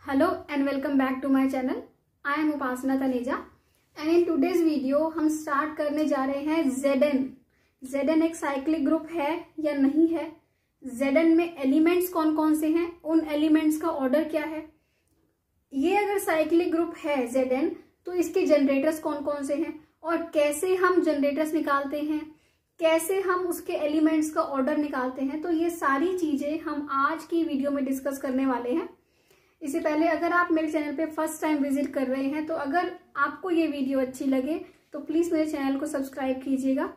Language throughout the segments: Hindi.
Hello and welcome back to my channel. I am Upasana Taneja and in today's video हम स्टार्ट करने जा रहे हैं Zn। Zn एक साइक्लिक ग्रुप है या नहीं है, Zn में एलिमेंट्स कौन कौन से हैं, उन एलिमेंट्स का ऑर्डर क्या है, ये अगर साइक्लिक ग्रुप है Zn तो इसके जनरेटर्स कौन कौन से हैं और कैसे हम जनरेटर्स निकालते हैं, कैसे हम उसके एलिमेंट्स का ऑर्डर निकालते हैं। तो ये सारी चीजें हम आज की वीडियो में डिस्कस करने वाले हैं। इससे पहले अगर आप मेरे चैनल पे फर्स्ट टाइम विजिट कर रहे हैं तो अगर आपको ये वीडियो अच्छी लगे तो प्लीज मेरे चैनल को सब्सक्राइब कीजिएगा।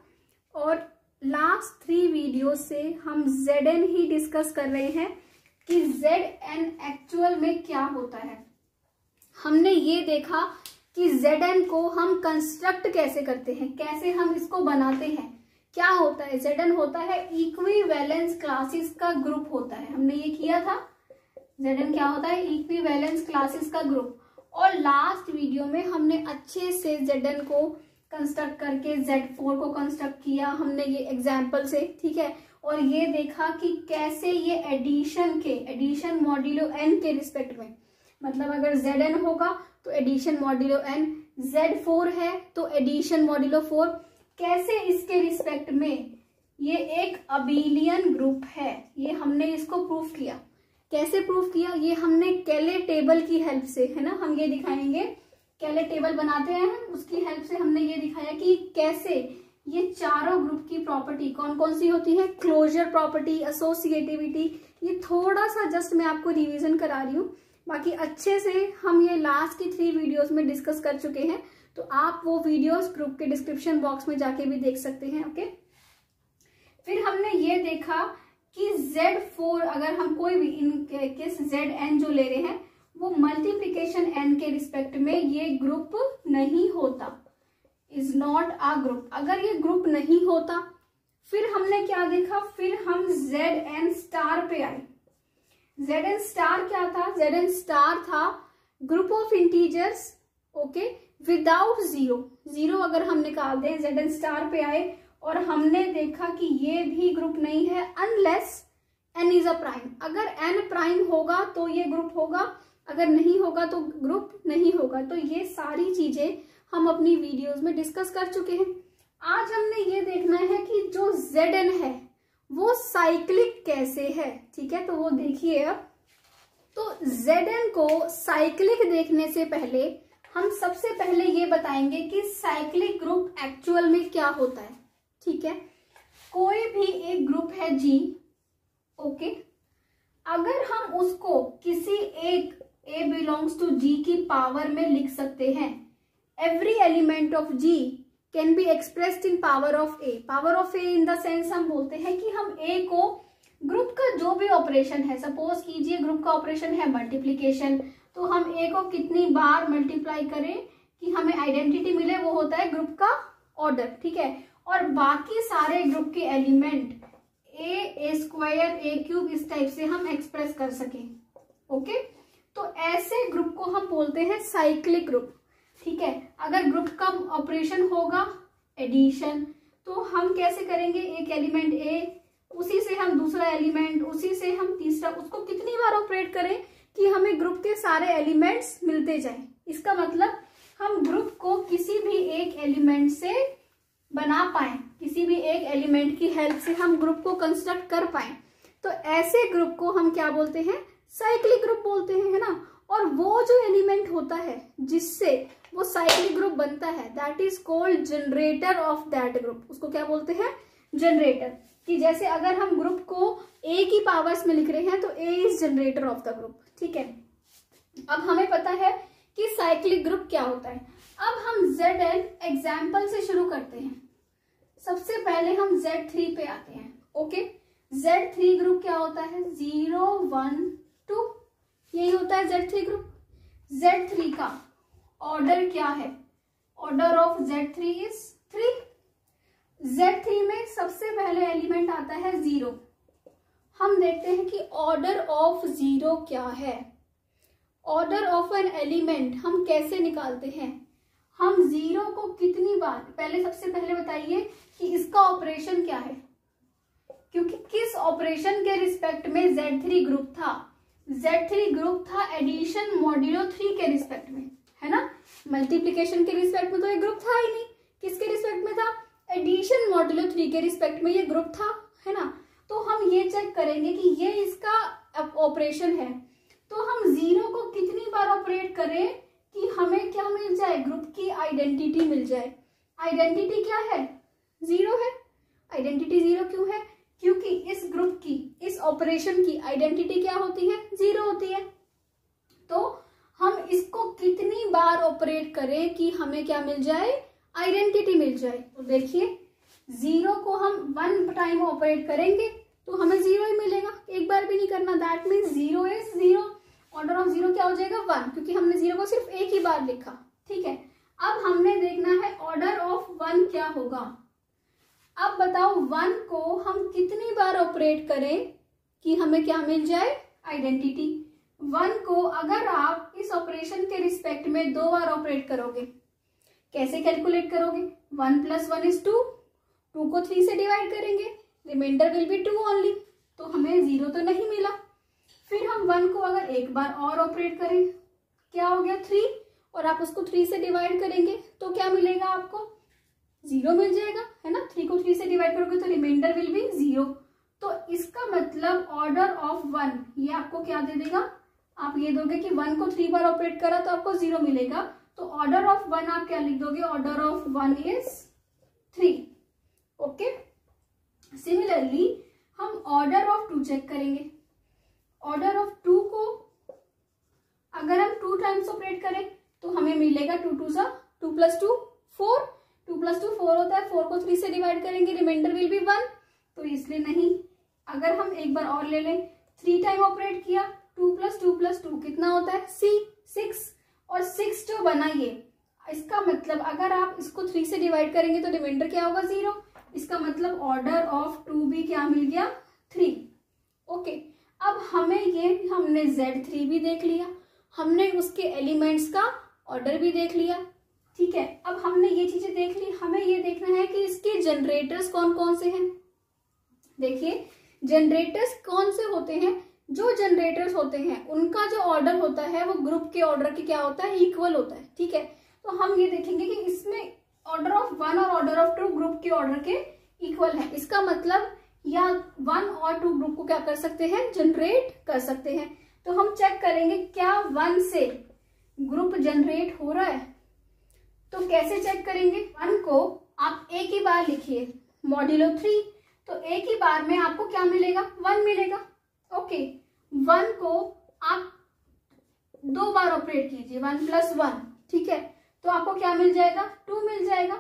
और लास्ट 3 वीडियो से हम Zn ही डिस्कस कर रहे हैं कि Zn एक्चुअल में क्या होता है। हमने ये देखा कि Zn को हम कंस्ट्रक्ट कैसे करते हैं, कैसे हम इसको बनाते हैं। क्या होता है, Zn होता है इक्विवेलेंस क्लासेस का ग्रुप होता है। हमने ये किया था, Zn क्या होता है, इक्विवेलेंस क्लासेस का ग्रुप। और लास्ट वीडियो में हमने अच्छे से Zn को कंस्ट्रक्ट करके Z4 को कंस्ट्रक्ट किया हमने ये एग्जाम्पल से, ठीक है। और ये देखा कि कैसे ये एडिशन मॉड्यूलो n के रिस्पेक्ट में, मतलब अगर Zn होगा तो एडिशन मॉड्यूलो n, Z4 है तो एडिशन मॉड्यूलो 4, कैसे इसके रिस्पेक्ट में ये एक अबेलियन ग्रुप है। ये हमने इसको प्रूफ किया। कैसे प्रूफ किया, ये हमने केले टेबल की हेल्प से, है ना, हम ये दिखाएंगे। केले टेबल बनाते हैं हम, उसकी हेल्प से हमने ये दिखाया कि कैसे ये चारों ग्रुप की प्रॉपर्टी कौन कौन सी होती है, क्लोजर प्रॉपर्टी, एसोसिएटिविटी। ये थोड़ा सा जस्ट मैं आपको रिवीजन करा रही हूँ, बाकी अच्छे से हम ये लास्ट की 3 वीडियोस में डिस्कस कर चुके हैं। तो आप वो वीडियोस ग्रुप के डिस्क्रिप्शन बॉक्स में जाके भी देख सकते हैं, ओके। फिर हमने ये देखा कि Z4 अगर हम कोई भी इन केस Zn जो ले रहे हैं वो मल्टीप्लीकेशन n के रिस्पेक्ट में ये ग्रुप नहीं होता, इज नॉट अ ग्रुप। अगर ये ग्रुप नहीं होता फिर हमने क्या देखा, फिर हम Zn स्टार पे आए। Zn स्टार क्या था, Zn स्टार था group of integers, okay, without zero अगर हम निकाल दें Zn स्टार पे आए और हमने देखा कि ये भी ग्रुप नहीं है unless n is a prime. अगर n प्राइम होगा तो ये ग्रुप होगा, अगर नहीं होगा तो ग्रुप नहीं होगा। तो ये सारी चीजें हम अपनी वीडियोस में डिस्कस कर चुके हैं। आज हमने ये देखना है कि जो Zn है वो साइक्लिक कैसे है, ठीक है। तो वो देखिए अब। तो Zn को साइक्लिक देखने से पहले हम सबसे पहले ये बताएंगे कि साइक्लिक ग्रुप एक्चुअल में क्या होता है, ठीक है। कोई भी एक ग्रुप है G, ओके, अगर हम उसको किसी एक A बिलोंग्स टू G की पावर में लिख सकते हैं। Every element of G can be expressed in power of A। Power of A in the sense हम बोलते हैं कि हम A को ग्रुप का जो भी ऑपरेशन है, सपोज कीजिए ग्रुप का ऑपरेशन है मल्टीप्लीकेशन, तो हम A को कितनी बार मल्टीप्लाई करें कि हमें आइडेंटिटी मिले, वो होता है ग्रुप का ऑर्डर, ठीक है। और बाकी सारे ग्रुप के element a square a cube इस टाइप से हम एक्सप्रेस कर सकें, ओके। तो ऐसे ग्रुप को हम बोलते हैं साइक्लिक ग्रुप, ठीक है। अगर ग्रुप का ऑपरेशन होगा एडिशन तो हम कैसे करेंगे, एक एलिमेंट a, उसी से हम दूसरा एलिमेंट, उसी से हम तीसरा, उसको कितनी बार ऑपरेट करें कि हमें ग्रुप के सारे एलिमेंट्स मिलते जाएं। इसका मतलब हम ग्रुप को किसी भी एक एलिमेंट से बना पाए, किसी भी एक एलिमेंट की हेल्प से हम ग्रुप को कंस्ट्रक्ट कर पाए। तो ऐसे ग्रुप को हम क्या बोलते हैं, साइक्लिक ग्रुप बोलते हैं, है ना। और वो जो एलिमेंट होता है जिससे वो साइक्लिक ग्रुप बनता है, that is called generator off that group. उसको क्या बोलते हैं, जनरेटर। कि जैसे अगर हम ग्रुप को A की पावर्स में लिख रहे हैं तो A is generator off the group, ठीक है। अब हमें पता है कि साइक्लिक ग्रुप क्या होता है। अब हम Zn एग्जाम्पल से शुरू करते हैं। सबसे पहले हम Z3 पे आते हैं, ओके। Z3 ग्रुप क्या होता है, 0 1 2, यही होता है Z3 ग्रुप। Z3 का ऑर्डर क्या है, order of Z3 is 3। Z3 में सबसे पहले एलिमेंट आता है 0। हम देखते हैं कि ऑर्डर ऑफ 0 क्या है। ऑर्डर ऑफ एन एलिमेंट हम कैसे निकालते हैं, हम 0 को कितनी बार, पहले सबसे पहले बताइए कि इसका ऑपरेशन क्या है, क्योंकि किस ऑपरेशन के रिस्पेक्ट में Z3 ग्रुप था, Z3 ग्रुप था एडिशन मॉड्यूलो 3 के रिस्पेक्ट में, है ना। मल्टीप्लीकेशन के रिस्पेक्ट में तो ये ग्रुप था ही नहीं, किसके रिस्पेक्ट में था, एडिशन मॉड्यूलो 3 के रिस्पेक्ट में ये ग्रुप था, है ना। तो हम ये चेक करेंगे कि ये इसका ऑपरेशन है, तो हम जीरो को कितनी बार ऑपरेट करें कि हमें क्या मिल जाए, ग्रुप की आइडेंटिटी मिल जाए। आइडेंटिटी क्या है, जीरो है। आइडेंटिटी जीरो क्यों है, क्योंकि इस ग्रुप की, इस ऑपरेशन की आइडेंटिटी क्या होती है, जीरो होती है। तो हम इसको कितनी बार ऑपरेट करें कि हमें क्या मिल जाए, आइडेंटिटी मिल जाए। तो देखिए जीरो को हम 1 टाइम ऑपरेट करेंगे तो हमें जीरो ही मिलेगा, एक बार भी नहीं करना। That means zero is zero, order of zero क्या हो जाएगा, 1, क्योंकि हमने जीरो को सिर्फ एक ही बार लिखा, ठीक है। अब हमने देखना है ऑर्डर ऑफ 1 क्या होगा। अब बताओ 1 को हम कितनी बार ऑपरेट करें कि हमें क्या मिल जाए, आइडेंटिटी। 1 को अगर आप इस ऑपरेशन के रिस्पेक्ट में 2 बार ऑपरेट करोगे, कैसे कैलकुलेट करोगे, 1 + 1 = 2, 2 को 3 से डिवाइड करेंगे, रिमाइंडर विल बी 2 ओनली, तो हमें जीरो तो नहीं मिला। फिर हम 1 को अगर एक बार और ऑपरेट करें, क्या हो गया 3, और आप उसको 3 से डिवाइड करेंगे तो क्या मिलेगा आपको, जीरो मिल जाएगा, है ना। 3 को 3 से डिवाइड करोगे तो रिमाइंडर विल बी 0। तो इसका मतलब ऑर्डर ऑफ 1 ये आपको क्या दे देगा, आप ये दोगे कि 1 को 3 बार ऑपरेट करा तो आपको 0 मिलेगा, तो ऑर्डर ऑफ 1 आप क्या लिख दोगे, order of 1 is 3। Okay, similarly हम ऑर्डर ऑफ 2 चेक करेंगे। ऑर्डर ऑफ 2 को अगर हम 2 टाइम्स ऑपरेट करें तो हमें मिलेगा 2 + 2 + 2 4, 2 + 2 4 होता है, 4 को 3 से डिवाइड करेंगे, रिमाइंडर विल बी 1, तो इसलिए नहीं। अगर हम एक बार और ले लें, 3 टाइम ऑपरेट किया, 2 + 2 + 2 कितना होता है, 6, और 6 जो बना ये, इसका मतलब अगर आप इसको 3 से डिवाइड करेंगे तो रिमाइंडर क्या होगा, 0। इसका मतलब ऑर्डर ऑफ 2 भी क्या मिल गया, 3। ओके, अब हमने Z3 भी देख लिया, हमने उसके एलिमेंट्स का ऑर्डर भी देख लिया, ठीक है। अब हमने ये चीजें देख ली, हमें ये देखना है कि इसके जनरेटर्स कौन कौन से हैं। देखिए जनरेटर्स कौन से होते हैं, जो जनरेटर्स होते हैं उनका जो ऑर्डर होता है वो ग्रुप के ऑर्डर के क्या होता है, इक्वल होता है, ठीक है। तो हम ये देखेंगे कि इसमें ऑर्डर ऑफ 1 और ऑर्डर ऑफ 2 ग्रुप के ऑर्डर के इक्वल है। इसका मतलब या 1 और 2 ग्रुप को क्या कर सकते हैं, जनरेट कर सकते हैं। तो हम चेक करेंगे क्या 1 से ग्रुप जनरेट हो रहा है, तो कैसे चेक करेंगे, 1 को आप एक ही बार लिखिए मॉड्यूलो 3, तो एक ही बार में आपको क्या मिलेगा, 1 मिलेगा। ओके, 1 को आप 2 बार ऑपरेट कीजिए, 1 + 1, ठीक है, तो आपको क्या मिल जाएगा, 2 मिल जाएगा।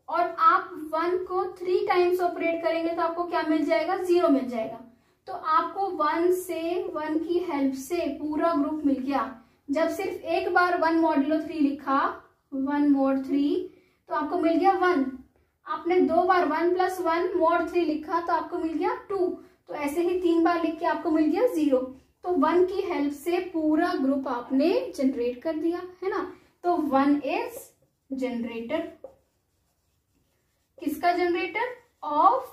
और आप 1 को 3 टाइम्स ऑपरेट करेंगे तो आपको क्या मिल जाएगा, 0 मिल जाएगा। तो आपको 1 की हेल्प से पूरा ग्रुप मिल गया। जब सिर्फ एक बार 1 मॉड्यूलो 3 लिखा, 1 mod 3, तो आपको मिल गया 1। आपने 2 बार 1 + 1 mod 3 लिखा तो आपको मिल गया 2। तो ऐसे ही 3 बार लिख के आपको मिल गया 0। तो 1 की हेल्प से पूरा ग्रुप आपने जनरेट कर दिया, है ना। तो 1 इज जनरेटर, किसका जनरेटर, ऑफ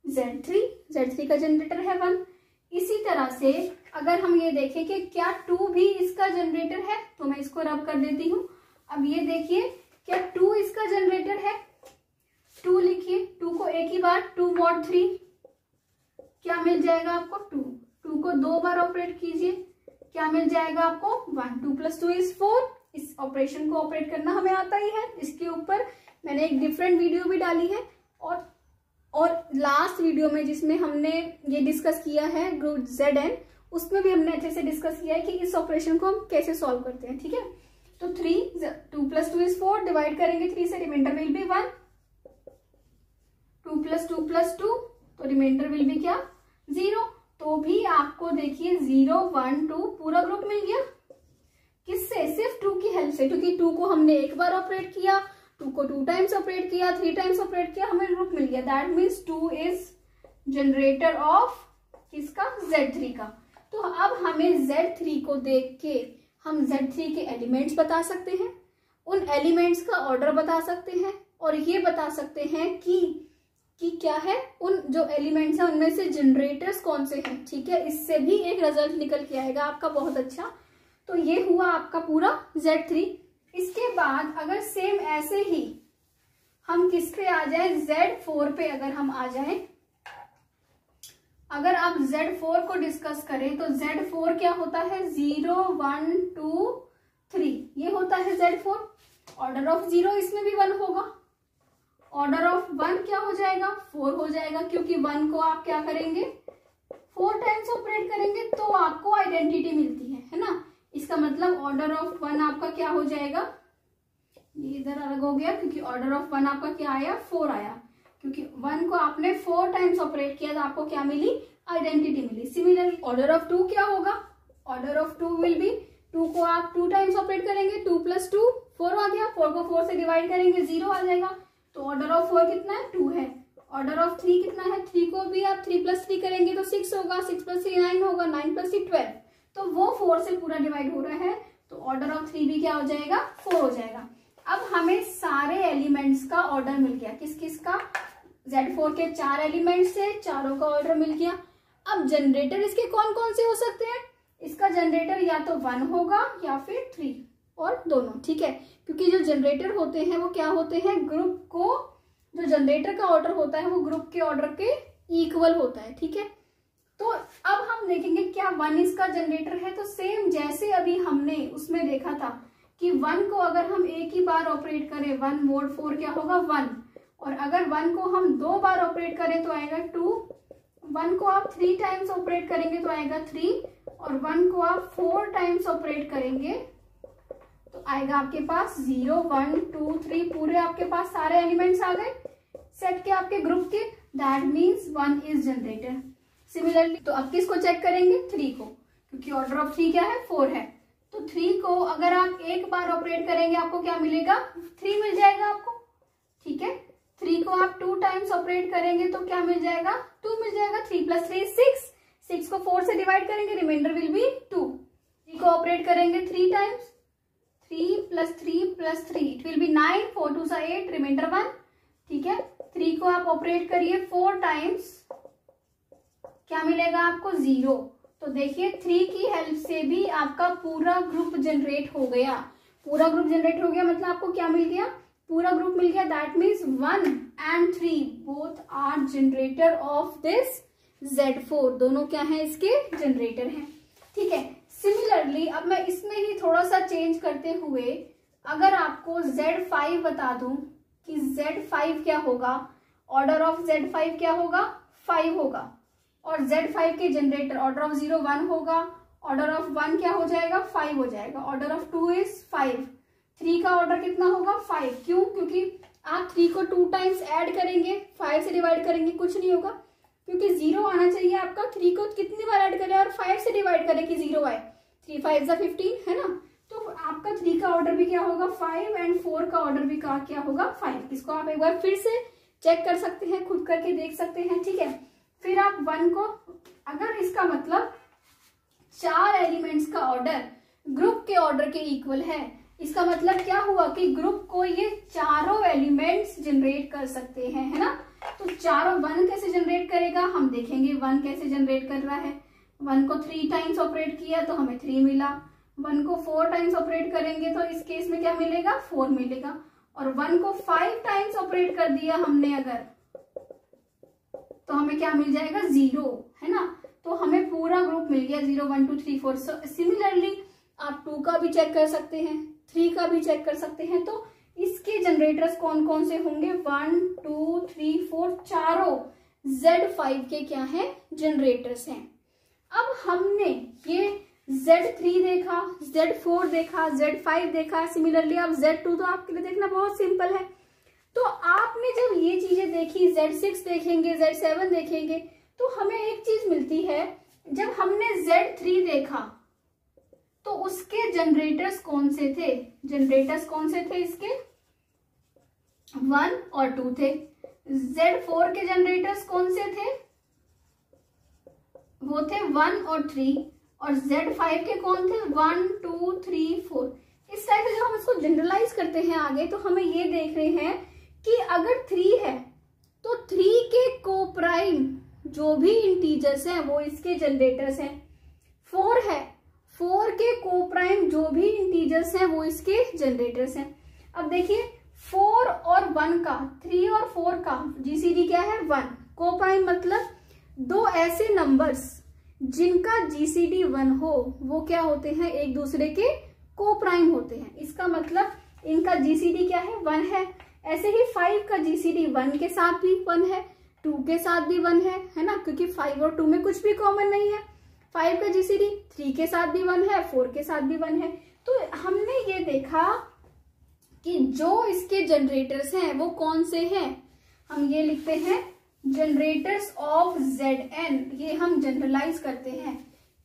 Z3 का जनरेटर है 1। इसी तरह से अगर हम ये देखें कि क्या 2 भी इसका जनरेटर है, तो मैं इसको रब कर देती हूँ। अब ये देखिए क्या 2 इसका जनरेटर है, 2 लिखिए, 2 को एक ही बार 2 mod 3 क्या मिल जाएगा आपको, 2 को 2 बार ऑपरेट कीजिए, क्या मिल जाएगा आपको, 1। 2 + 2 = 4। इस ऑपरेशन को ऑपरेट करना हमें आता ही है। इसके ऊपर मैंने एक डिफरेंट वीडियो भी डाली है, और लास्ट वीडियो में जिसमें हमने ये डिस्कस किया है ग्रुप Zn, उसमें भी हमने अच्छे से डिस्कस किया है कि इस ऑपरेशन को हम कैसे सॉल्व करते हैं, ठीक है। तो 2 + 2 = 4, डिवाइड करेंगे 3 से, रिमाइंडर विल बी 1। 2 + 2 + 2, तो रिमाइंडर विल बी क्या, 0। तो भी आपको देखिए 0 1 2 पूरा ग्रुप मिल गया, किससे, सिर्फ 2 की हेल्प से, क्योंकि 2 को हमने एक बार ऑपरेट किया, 2 को 2 टाइम्स ऑपरेट किया, 3 टाइम्स ऑपरेट किया, हमें ग्रुप मिल गया। That means 2 is generator off किसका, Z3 का। तो अब हमें Z3 को देख के हम Z3 के एलिमेंट्स बता सकते हैं, उन एलिमेंट्स का ऑर्डर बता सकते हैं, और ये बता सकते हैं कि क्या है, उन जो एलिमेंट्स हैं उनमें से जनरेटर्स कौन से हैं, ठीक है। इससे भी एक रिजल्ट निकल के आएगा आपका बहुत अच्छा। तो ये हुआ आपका पूरा Z3। इसके बाद अगर सेम ऐसे ही हम किस पे आ जाए, Z4 पे अगर हम आ जाए, अगर आप Z4 को डिस्कस करें तो Z4 क्या होता है, 0 1 2 3 ये होता है Z4। ऑर्डर ऑफ 0 इसमें भी 1 होगा, ऑर्डर ऑफ 1 क्या हो जाएगा, 4 हो जाएगा, क्योंकि 1 को आप क्या करेंगे, 4 टाइम्स ऑपरेट करेंगे तो आपको आइडेंटिटी मिलती है ना। इसका मतलब ऑर्डर ऑफ 1 आपका क्या हो जाएगा, ये इधर अलग हो गया, क्योंकि ऑर्डर ऑफ 1 आपका क्या आया, 4 आया, क्योंकि 1 को आपने 4 टाइम्स ऑपरेट किया तो आपको क्या मिली, आइडेंटिटी मिली। सिमिलरली ऑर्डर ऑफ 2 क्या होगा, ऑर्डर ऑफ 2 विल बी, 2 को आप 2 टाइम्स ऑपरेट करेंगे, 2 + 2 4 आ गया, 4 को 4 से डिवाइड करेंगे 0 आ जाएगा, तो ऑर्डर ऑफ 4 कितना है, 2 है। ऑर्डर ऑफ 3 कितना है, 3 को भी आप 3 + 3 करेंगे तो 6 होगा, 6 + 3 9 होगा, 9 + 3 12, तो वो 4 से पूरा डिवाइड हो रहा है, तो ऑर्डर ऑफ 3 भी क्या हो जाएगा, 4 हो जाएगा। अब हमें सारे एलिमेंट्स का ऑर्डर मिल गया, किस किस का, Z4 के 4 एलिमेंट्स से चारों का ऑर्डर मिल गया। अब जनरेटर इसके कौन कौन से हो सकते हैं, इसका जनरेटर या तो 1 होगा या फिर 3 और दोनों, ठीक है, क्योंकि जो जनरेटर होते हैं वो क्या होते हैं, ग्रुप को, जो जनरेटर का ऑर्डर होता है वो ग्रुप के ऑर्डर के इक्वल होता है, ठीक है। तो अब हम देखेंगे क्या 1 इसका जनरेटर है, तो सेम जैसे अभी हमने उसमें देखा था कि 1 को अगर हम एक ही बार ऑपरेट करें, 1 mod 4 क्या होगा 1, और अगर 1 को हम 2 बार ऑपरेट करें तो आएगा 2, 1 को आप 3 टाइम्स ऑपरेट करेंगे तो आएगा 3, और 1 को आप 4 टाइम्स ऑपरेट करेंगे तो आएगा आपके पास 0 1 2 3, पूरे आपके पास सारे एलिमेंट्स आ गए सेट के आपके ग्रुप के, that means 1 is generator. Similarly तो अब किसको चेक करेंगे, 3 को, क्योंकि ऑर्डर ऑफ 3 क्या है, 4 है, तो 3 को अगर आप एक बार ऑपरेट करेंगे आपको क्या मिलेगा, 3 मिल जाएगा आपको, ठीक है। 3 को आप 2 टाइम्स ऑपरेट करेंगे तो क्या मिल जाएगा, 2 मिल जाएगा, 3 + 3 6, 6 को 4 से डिवाइड करेंगे, रिमाइंडर विल बी 2। 3 को ऑपरेट करेंगे 3 times, 3 + 3 + 3 it will be 9, 4 2 8, remainder 1, ठीक है। 3 को आप ऑपरेट करिए 4 टाइम्स, क्या मिलेगा आपको, 0। तो देखिए 3 की हेल्प से भी आपका पूरा ग्रुप जनरेट हो गया, पूरा ग्रुप जनरेट हो गया, मतलब आपको क्या मिल गया, पूरा ग्रुप मिल गया, that means 1 and 3 both are generator of this Z4, दोनों क्या है, इसके जनरेटर हैं, ठीक है। सिमिलरली अब मैं इसमें ही थोड़ा सा चेंज करते हुए अगर आपको Z5 बता दूं कि Z5 क्या होगा, ऑर्डर ऑफ Z5 क्या होगा, 5 होगा, और Z5 के जनरेटर ऑर्डर ऑफ 0 1 होगा, ऑर्डर ऑफ 1 क्या हो जाएगा, 5 हो जाएगा, ऑर्डर ऑफ 2 इज 5, 3 का ऑर्डर कितना होगा, 5, क्यों, क्योंकि आप 3 को 2 टाइम्स ऐड करेंगे, 5 से डिवाइड करेंगे कुछ नहीं होगा, क्योंकि 0 आना चाहिए आपका, 3 को कितनी बार ऐड करें और 5 से डिवाइड करें कि 0 आए, 3 5 15 है ना, तो आपका 3 का ऑर्डर भी क्या होगा 5 एंड 4 का ऑर्डर भी क्या होगा 5। इसको आप एक बार फिर से चेक कर सकते हैं, खुद करके देख सकते हैं, ठीक है। फिर आप 1 को, अगर इसका मतलब 4 एलिमेंट्स का ऑर्डर ग्रुप के ऑर्डर के इक्वल है, इसका मतलब क्या हुआ कि ग्रुप को ये चारों एलिमेंट्स जनरेट कर सकते हैं, है ना। तो चारों 1 कैसे जनरेट करेगा हम देखेंगे, 1 कैसे जनरेट कर रहा है, 1 को 3 टाइम्स ऑपरेट किया तो हमें 3 मिला, 1 को 4 टाइम्स ऑपरेट करेंगे तो इस केस में क्या मिलेगा, 4 मिलेगा, और 1 को 5 टाइम्स ऑपरेट कर दिया हमने अगर, तो हमें क्या मिल जाएगा, 0, है ना। तो हमें पूरा ग्रुप मिल गया 0 1 2 3 4। सिमिलरली आप 2 का भी चेक कर सकते हैं, 3 का भी चेक कर सकते हैं, तो इसके जनरेटर्स कौन कौन से होंगे, 1 2 3 4, चारों Z5 के क्या है, जनरेटर्स हैं। अब हमने ये Z3 देखा, Z4 देखा, Z5 देखा, सिमिलरली अब Z2 तो आपके लिए देखना बहुत सिंपल है। तो आपने जब ये चीजें देखी, Z6 देखेंगे, Z7 देखेंगे, तो हमें एक चीज मिलती है, जब हमने Z3 देखा तो उसके जनरेटर्स कौन से थे, जनरेटर्स कौन से थे इसके, 1 और 2 थे। Z4 के जनरेटर्स कौन से थे, वो थे 1 और 3, और Z5 के कौन थे, 1 2 3 4। इस टाइप से जब हम इसको जनरलाइज करते हैं आगे, तो हमें ये देख रहे हैं कि अगर 3 है तो 3 के कोप्राइम जो भी इंटीजर्स हैं वो इसके जनरेटर्स हैं। 4 है, 4 के कोप्राइम जो भी इंटीजर्स हैं वो इसके जनरेटर्स हैं। अब देखिए 4 और 1 का, 3 और 4 का जीसीडी क्या है 1। कोप्राइम मतलब दो ऐसे नंबर्स जिनका जीसीडी 1 हो वो क्या होते हैं, एक दूसरे के कोप्राइम होते हैं। इसका मतलब इनका जीसीडी क्या है 1 है। ऐसे ही 5 का जीसीडी 1 के साथ भी 1 है, 2 के साथ भी 1 है ना, क्योंकि 5 और 2 में कुछ भी कॉमन नहीं है। 5 का जीसीडी 3 के साथ भी 1 है, 4 के साथ भी 1 है। तो हमने ये देखा कि जो इसके जनरेटर्स हैं वो कौन से हैं, हम ये लिखते हैं जनरेटर्स ऑफ Zn। ये हम जनरलाइज करते हैं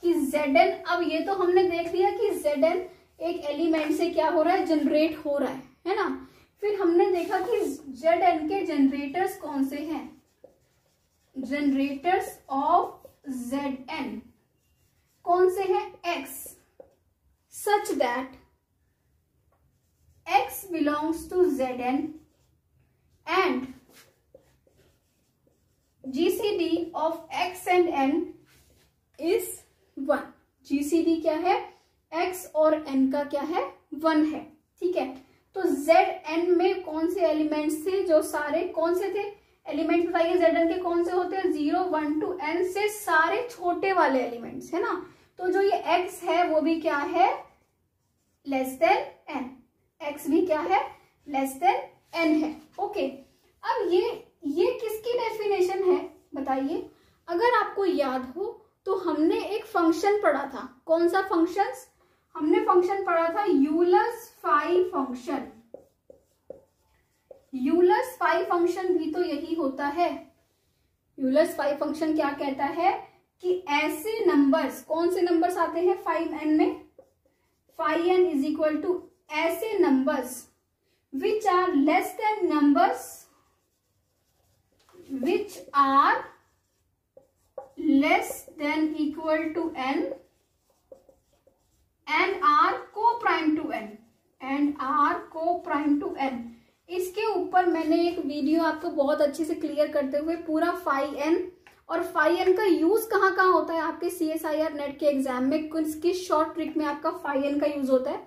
कि Zn, अब ये तो हमने देख लिया कि Zn एक एलिमेंट से क्या हो रहा है, जनरेट हो रहा है ना। फिर हमने देखा कि Zn के जनरेटर्स कौन से हैं, जनरेटर्स ऑफ Zn कौन से हैं, x, such that x belongs to Zn and GCD of x and n is 1। GCD क्या है, x और n का क्या है 1 है, ठीक है। तो Zn में कौन से एलिमेंट्स थे, जो सारे कौन से थे एलिमेंट्स बताइए, Zn के कौन से होते हैं 0, 1 to n से सारे छोटे वाले एलिमेंट्स है ना। तो जो ये x है वो भी क्या है लेस देन n, x भी क्या है लेस देन n है। ओके, अब ये किसकी डेफिनेशन है बताइए। अगर आपको याद हो तो हमने एक फंक्शन पढ़ा था, कौन सा फंक्शन, हमने फंक्शन पढ़ा था Euler's phi function. Euler's phi function भी तो यही होता है। यूलर्स फाई फंक्शन क्या कहता है कि ऐसे नंबर्स, कौन से नंबर्स आते हैं 5n में, 5n इज इक्वल टू ऐसे numbers which are less than numbers which are less than equal to n and are co-prime to n, and are co-prime to n। इसके ऊपर मैंने एक वीडियो आपको बहुत अच्छे से क्लियर करते हुए पूरा फाई एन और फाई एन का यूज कहाँ कहाँ होता है आपके CSIR नेट के एग्जाम में, किसकी शॉर्ट ट्रिक में आपका फाई एन का यूज होता है,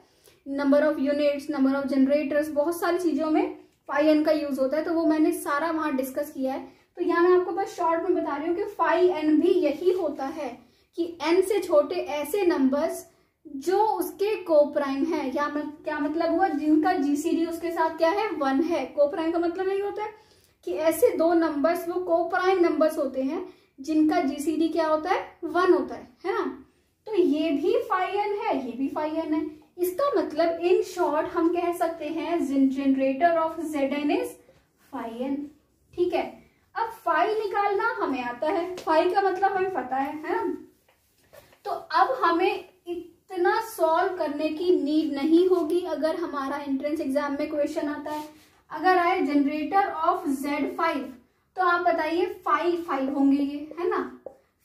number of units, number of generators, बहुत सारी चीजों में फाई एन का यूज होता है। तो वो मैंने सारा वहां डिस्कस किया है। तो यहाँ मैं आपको बस शॉर्ट में बता रही हूँ कि फाई एन भी यही होता है कि n से छोटे ऐसे नंबर्स जो उसके कोप्राइम है, या क्या मतलब हुआ, जिनका जीसीडी उसके साथ क्या है 1 है। कोप्राइम का मतलब यही होता है कि ऐसे दो नंबर्स वो कोप्राइम नंबर्स होते हैं जिनका जीसीडी क्या होता है 1 होता है ना। तो ये भी फाई एन है, ये भी फाई एन है। इसका मतलब इन शॉर्ट हम कह सकते हैं generator of Zn is phi n, ठीक है। अब फाई निकालना हमें आता है, फाई का मतलब हमें पता है ना। तो अब हमें इतना सॉल्व करने की नीड नहीं होगी अगर हमारा एंट्रेंस एग्जाम में क्वेश्चन आता है। अगर आए जनरेटर ऑफ Z5 तो आप बताइए 5 होंगे ये, है ना।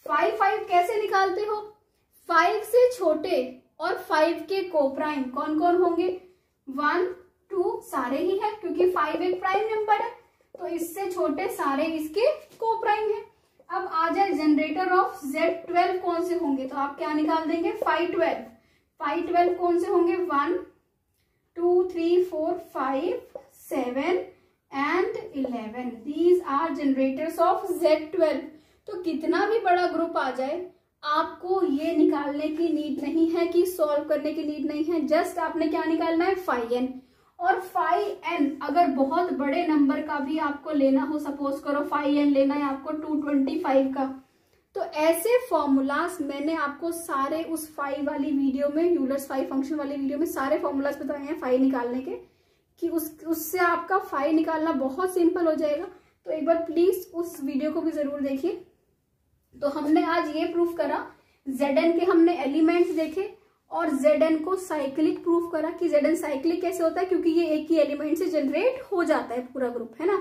5 कैसे निकालते हो, 5 से छोटे और 5 के कोप्राइम कौन कौन होंगे, 1, 2 सारे ही है क्योंकि 5 एक प्राइम नंबर है, तो इससे छोटे सारे इसके कोप्राइम है। अब आ जाए जनरेटर ऑफ Z12 कौन से होंगे, तो आप क्या निकाल देंगे 512 कौन से होंगे 1, 2, 3, 4, 5, 7 and 11। These are generators of Z12। तो कितना भी बड़ा ग्रुप आ जाए आपको ये निकालने की नीड नहीं है कि सॉल्व करने की नीड नहीं है, जस्ट आपने क्या निकालना है फाई एन। और फाई एन अगर बहुत बड़े नंबर का भी आपको लेना हो, सपोज करो फाई एन लेना है आपको 225 का, तो ऐसे फॉर्मूलाज मैंने आपको सारे उस फाई वाली वीडियो में, यूलर्स फाई फंक्शन वाली वीडियो में सारे फॉर्मूलाज बताए हैं फाई निकालने के, कि उससे आपका फाई निकालना बहुत सिंपल हो जाएगा। तो एक बार प्लीज उस वीडियो को भी जरूर देखिए। तो हमने आज ये प्रूफ करा, Zn के हमने एलिमेंट्स देखे और Zn को साइक्लिक प्रूफ करा कि Zn साइक्लिक कैसे होता है, क्योंकि ये एक ही एलिमेंट से जनरेट हो जाता है पूरा ग्रुप, है ना,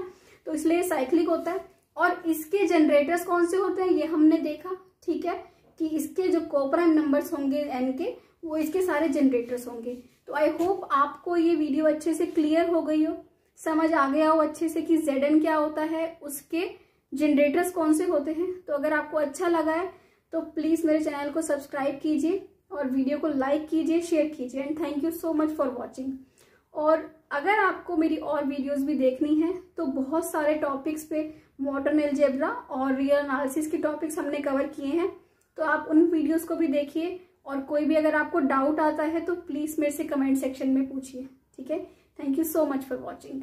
तो इसलिए साइक्लिक होता है। और इसके जनरेटर्स कौन से होते हैं ये हमने देखा, ठीक है, कि इसके जो कोप्राइम नंबर्स होंगे n के वो इसके सारे जनरेटर्स होंगे। तो आई होप आपको ये वीडियो अच्छे से क्लियर हो गई हो, समझ आ गया हो अच्छे से कि Zn क्या होता है, उसके जनरेटर्स कौन से होते हैं। तो अगर आपको अच्छा लगा है तो प्लीज मेरे चैनल को सब्सक्राइब कीजिए और वीडियो को लाइक कीजिए, शेयर कीजिए and thank you so much for watching. और अगर आपको मेरी और वीडियोस भी देखनी है तो बहुत सारे टॉपिक्स पे मॉडर्न अलजेब्रा और रियल एनालिसिस के टॉपिक्स हमने कवर किए हैं, तो आप उन वीडियोस को भी देखिए। और कोई भी अगर आपको डाउट आता है तो प्लीज़ मेरे से कमेंट सेक्शन में पूछिए, ठीक है। Thank you so much for watching.